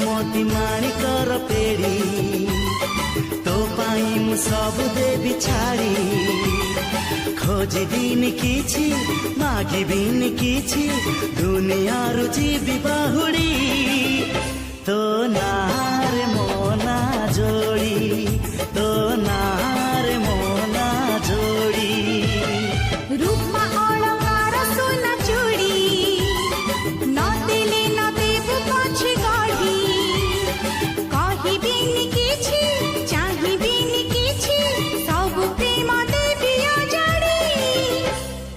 मोती माणिकर पेड़ी तो पाई मु सब देवी छाड़ी खोजी दिन किछि मागी बिन किछि दुनिया रुचि बाहुड़ी तो नार मोना जोड़ी तो नार मोना जोड़ी रूपमा अलंकार सोना चूड़ी न देले न देबु पछे गढ़ी कहिबिनी किछि चाहिबिनी किछि सब प्रेम देबी अजाड़ी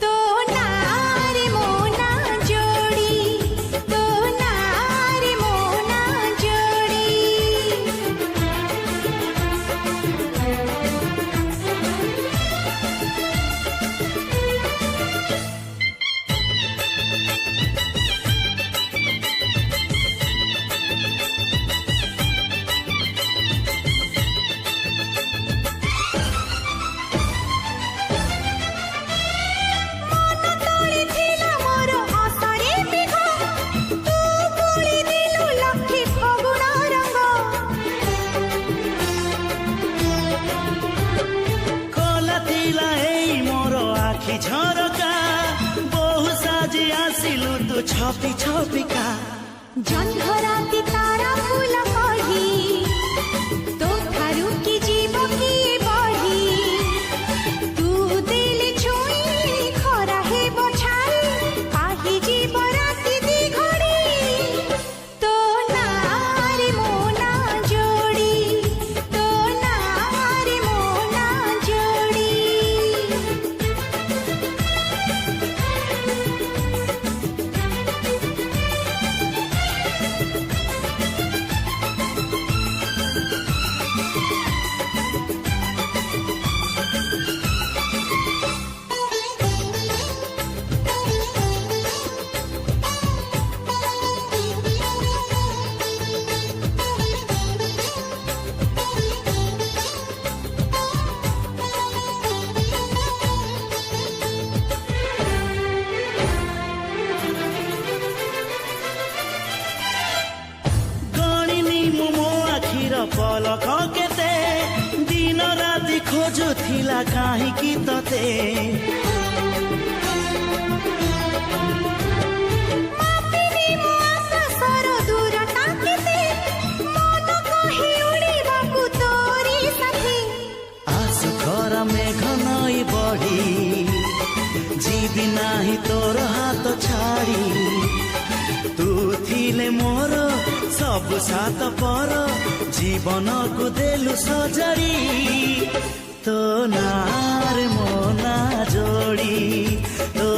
तो नार मोना जोड़ी तो नार मोना जोड़ी झरका बहु साजी आसिलु तू छपी छपिका जन्धराती तारा फूल कही तो थारू की जीव की बढ़ी तू दिल छुई खरा हे बछाई आही जीव राती दी घड़ी तो नार मोना जोड़ी तो नार मोना जोड़ी पलक केते दिन राति खोजुथिला काहींकि तते आसु घर मेघ नई बढ़ी जीवी नाही तोर हाथ छाड़ी तू थिले मोर सब सात पर जीवन को देलु सजड़ी तो नार मोना जोड़ी तो